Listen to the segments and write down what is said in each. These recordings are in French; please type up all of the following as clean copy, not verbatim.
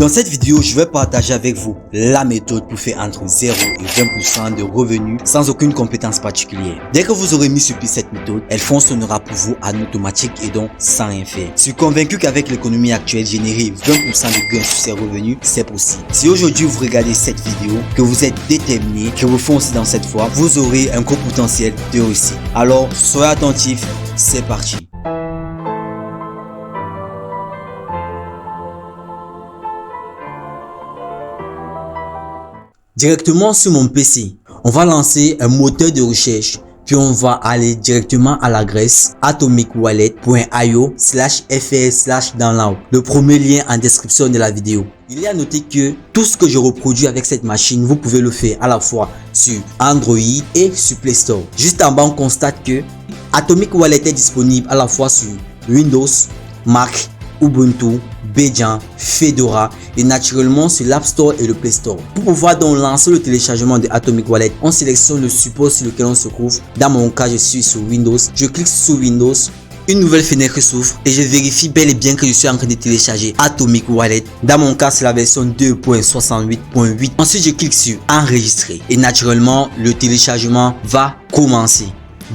Dans cette vidéo, je vais partager avec vous la méthode pour faire entre 0 et 20% de revenus sans aucune compétence particulière. Dès que vous aurez mis sur pied cette méthode, elle fonctionnera pour vous en automatique et donc sans rien faire. Je suis convaincu qu'avec l'économie actuelle, générer 20% de gains sur ces revenus, c'est possible. Si aujourd'hui vous regardez cette vidéo, que vous êtes déterminé, que vous foncez dans cette voie, vous aurez un gros potentiel de réussite. Alors, soyez attentifs, c'est parti. Directement sur mon PC, on va lancer un moteur de recherche, puis on va aller directement à l'adresse atomicwallet.io/fr/download. Le premier lien en description de la vidéo. Il est à noter que tout ce que je reproduis avec cette machine, vous pouvez le faire à la fois sur Android et sur Play Store. Juste en bas, on constate que Atomic Wallet est disponible à la fois sur Windows, Mac, Ubuntu, Debian, Fedora et naturellement sur l'App Store et le Play Store. Pour pouvoir donc lancer le téléchargement de Atomic Wallet, on sélectionne le support sur lequel on se trouve. Dans mon cas, je suis sur Windows. Je clique sur Windows. Une nouvelle fenêtre s'ouvre et je vérifie bel et bien que je suis en train de télécharger Atomic Wallet. Dans mon cas, c'est la version 2.68.8. Ensuite, je clique sur enregistrer et naturellement, le téléchargement va commencer.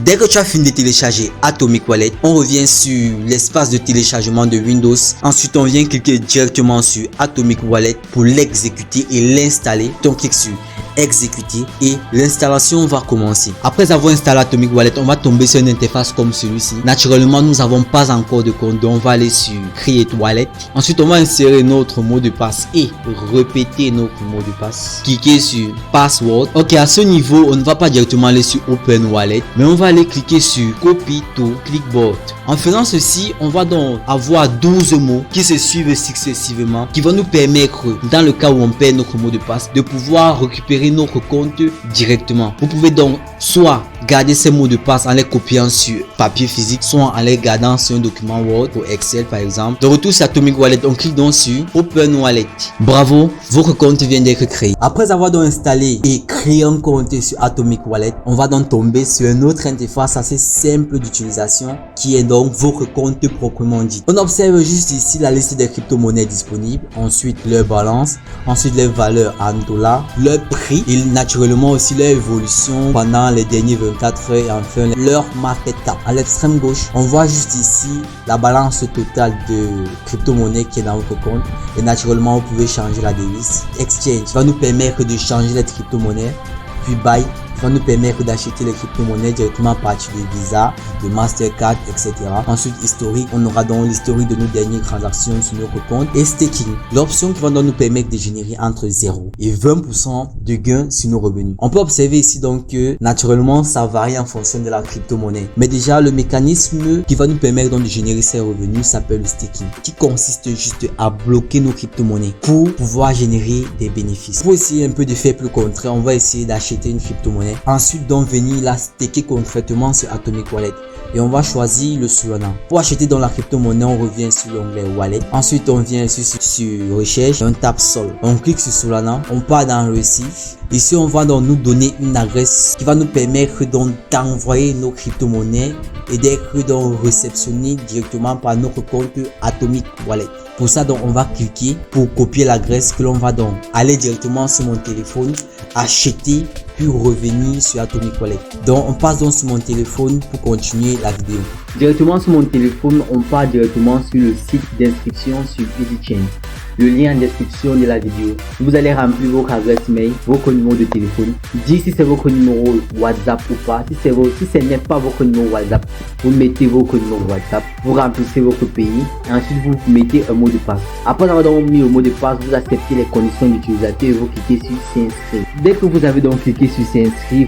Dès que tu as fini de télécharger Atomic Wallet, on revient sur l'espace de téléchargement de Windows. Ensuite, on vient cliquer directement sur Atomic Wallet pour l'exécuter et l'installer. On clique sur exécuter et l'installation va commencer. Après avoir installé Atomic Wallet, on va tomber sur une interface comme celui-ci. Naturellement, nous n'avons pas encore de compte, donc on va aller sur Create Wallet. Ensuite, on va insérer notre mot de passe et répéter notre mot de passe. Cliquez sur Password. Ok, à ce niveau, on ne va pas directement aller sur Open Wallet, mais on va aller cliquer sur Copy to Clipboard. En faisant ceci, on va donc avoir 12 mots qui se suivent successivement, qui vont nous permettre, dans le cas où on perd notre mot de passe, de pouvoir récupérer notre compte directement. Vous pouvez donc soit garder ces mots de passe en les copiant sur papier physique, soit en les gardant sur un document Word ou Excel par exemple. De retour sur Atomic Wallet, on clique donc sur Open Wallet. Bravo, votre compte vient d'être créé. Après avoir donc installé et créé un compte sur Atomic Wallet, on va donc tomber sur une autre interface assez simple d'utilisation qui est donc votre compte proprement dit. On observe juste ici la liste des crypto-monnaies disponibles, ensuite leur balance, ensuite les valeurs en dollars, leur prix et naturellement aussi leur évolution pendant les derniers 24 heures et enfin leur market cap. À l'extrême gauche, on voit juste ici la balance totale de crypto-monnaies qui est dans votre compte et naturellement vous pouvez changer la devise. Exchange va nous permettre de changer les crypto-monnaies, puis Buy va nous permettre d'acheter les crypto-monnaies directement à partir de Visa, de Mastercard, etc. Ensuite, historique, on aura donc l'historique de nos dernières transactions sur notre compte. Et staking, l'option qui va donc nous permettre de générer entre 0 et 20% de gains sur nos revenus. On peut observer ici donc que naturellement, ça varie en fonction de la crypto-monnaie. Mais déjà, le mécanisme qui va nous permettre donc de générer ces revenus s'appelle le staking, qui consiste juste à bloquer nos crypto-monnaies pour pouvoir générer des bénéfices. Pour essayer un peu de faire plus concret, on va essayer d'acheter une crypto-monnaie. Ensuite, donc venir la staker concrètement sur Atomic Wallet et on va choisir le Solana. Pour acheter dans la crypto-monnaie, on revient sur l'onglet Wallet. Ensuite, on vient sur Recherche et on tape Sol. On clique sur Solana, on part dans Receive. Ici, on va donc nous donner une adresse qui va nous permettre donc d'envoyer nos crypto-monnaies et d'être donc réceptionné directement par notre compte Atomic Wallet. Pour ça, donc, on va cliquer pour copier l'adresse que l'on va donc aller directement sur mon téléphone, acheter, puis revenir sur Atomic Wallet. Donc, on passe donc sur mon téléphone pour continuer la vidéo. Directement sur mon téléphone, on part directement sur le site d'inscription sur EasyChain. Le lien en description de la vidéo. Vous allez remplir votre adresse mail, votre numéro de téléphone, dire si c'est votre numéro WhatsApp ou pas. Si ce n'est pas votre numéro WhatsApp, vous mettez votre numéro WhatsApp, vous remplissez votre pays et ensuite vous mettez un mot de passe. Après avoir donc mis le mot de passe, vous acceptez les conditions d'utilisateur et vous cliquez sur s'inscrire. Dès que vous avez donc cliqué sur s'inscrire,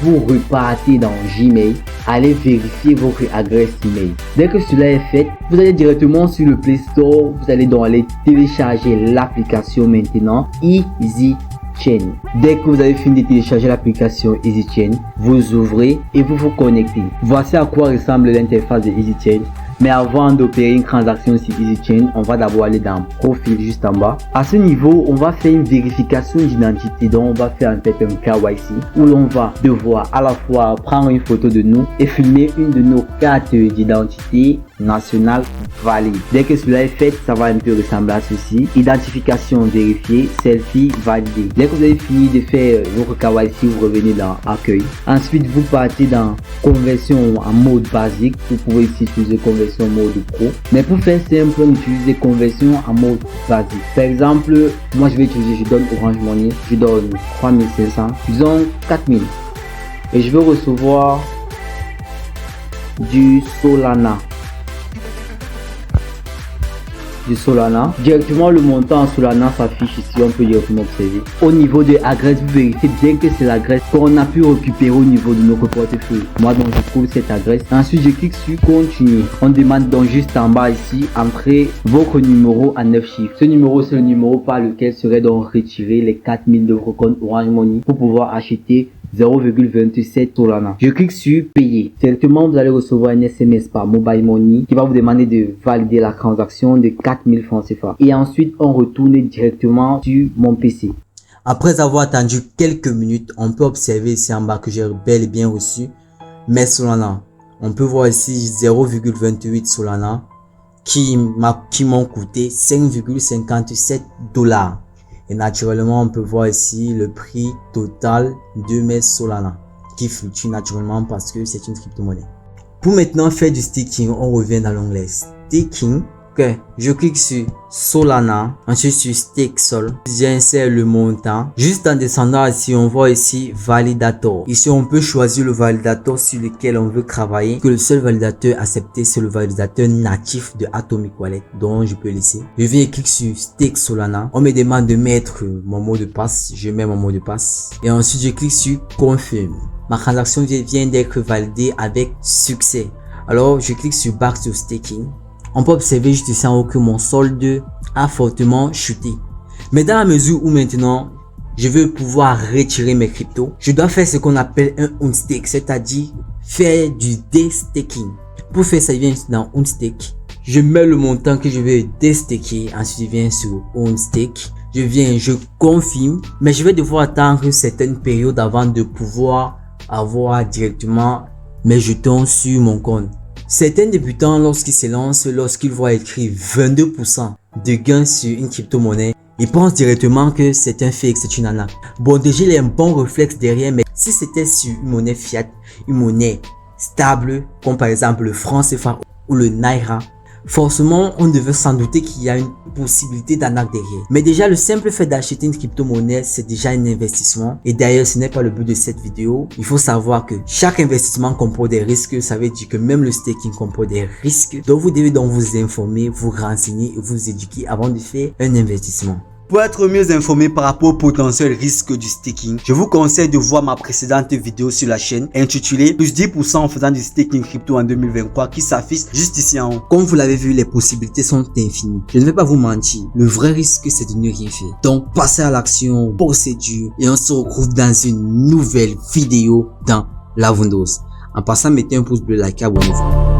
vous repartez dans Gmail, allez vérifier votre adresse email. Dès que cela est fait, vous allez directement sur le Play Store, vous allez donc aller télécharger l'application maintenant EasyChain. Dès que vous avez fini de télécharger l'application EasyChain, vous ouvrez et vous vous connectez. Voici à quoi ressemble l'interface de EasyChain. Mais avant d'opérer une transaction sur EasyChain, on va d'abord aller dans profil juste en bas. À ce niveau, on va faire une vérification d'identité. Donc on va faire en fait un KYC où l'on va devoir à la fois prendre une photo de nous et filmer une de nos cartes d'identité nationale valide. Dès que cela est fait, ça va un peu ressembler à ceci. Identification vérifiée, selfie validé. Dès que vous avez fini de faire votre KYC, vous revenez dans accueil. Ensuite, vous partez dans conversion en mode basique. Vous pouvez ici utiliser conversion en mode pro. Mais pour faire simple, on utilise conversion en mode basique. Par exemple, moi je vais utiliser, je donne Orange Money, je donne 3500, disons 4000. Et je vais recevoir du Solana. Directement le montant en Solana s'affiche ici, on peut directement observer. Au niveau de l'adresse, vous vérifiez bien que c'est l'adresse qu'on a pu récupérer au niveau de notre portefeuille. Moi donc je trouve cette adresse. Ensuite je clique sur continuer. On demande donc juste en bas ici, entrez votre numéro à 9 chiffres. Ce numéro c'est le numéro par lequel serait donc retiré les 4000 de votre compte Orange Money pour pouvoir acheter 0,27 Solana. Je clique sur payer. Directement, vous allez recevoir un SMS par Mobile Money qui va vous demander de valider la transaction de 4000 francs CFA. Et ensuite, on retourne directement sur mon PC. Après avoir attendu quelques minutes, on peut observer ici en bas que j'ai bel et bien reçu mes Solana. On peut voir ici 0,28 Solana qui m'ont coûté 5,57 $. Et naturellement, on peut voir ici le prix total de mes Solana qui fluctue naturellement parce que c'est une crypto-monnaie. Pour maintenant faire du staking, on revient dans l'onglet staking. Okay. Je clique sur Solana, ensuite sur Stake Sol, j'insère le montant. Juste en descendant ici, on voit ici Validator. Ici, on peut choisir le validateur sur lequel on veut travailler. Que le seul validateur accepté, c'est le validateur natif de Atomic Wallet, dont je peux laisser. Je viens et clique sur Stake Solana. On me demande de mettre mon mot de passe. Je mets mon mot de passe. Et ensuite, je clique sur Confirm. Ma transaction vient d'être validée avec succès. Alors, je clique sur Back to Staking. On peut observer juste ici en haut que mon solde a fortement chuté. Mais dans la mesure où maintenant, je veux pouvoir retirer mes cryptos, je dois faire ce qu'on appelle un unstake, c'est-à-dire faire du destaking. Pour faire ça, je viens dans unstake. Je mets le montant que je veux destaker. Ensuite, je viens sur unstake. Je confirme. Mais je vais devoir attendre une certaine période avant de pouvoir avoir directement mes jetons sur mon compte. Certains débutants, lorsqu'ils se lancent, lorsqu'ils voient écrit 22% de gains sur une crypto-monnaie, ils pensent directement que c'est un fake, c'est une arnaque. Bon, déjà, il y a un bon réflexe derrière, mais si c'était sur une monnaie fiat, une monnaie stable, comme par exemple le franc CFA ou le Naira, forcément, on devait s'en douter qu'il y a une possibilité d'arnaque derrière. Mais déjà, le simple fait d'acheter une crypto-monnaie, c'est déjà un investissement. Et d'ailleurs, ce n'est pas le but de cette vidéo. Il faut savoir que chaque investissement comporte des risques. Ça veut dire que même le staking comporte des risques. Donc, vous devez donc vous informer, vous renseigner et vous éduquer avant de faire un investissement. Pour être mieux informé par rapport au potentiel risque du staking, je vous conseille de voir ma précédente vidéo sur la chaîne intitulée plus 10% en faisant du staking crypto en 2023 qui s'affiche juste ici en haut. Comme vous l'avez vu, les possibilités sont infinies. Je ne vais pas vous mentir, le vrai risque c'est de ne rien faire. Donc passez à l'action, procédure et on se retrouve dans une nouvelle vidéo dans la Windows. En passant, mettez un pouce bleu, like, abonnez-vous.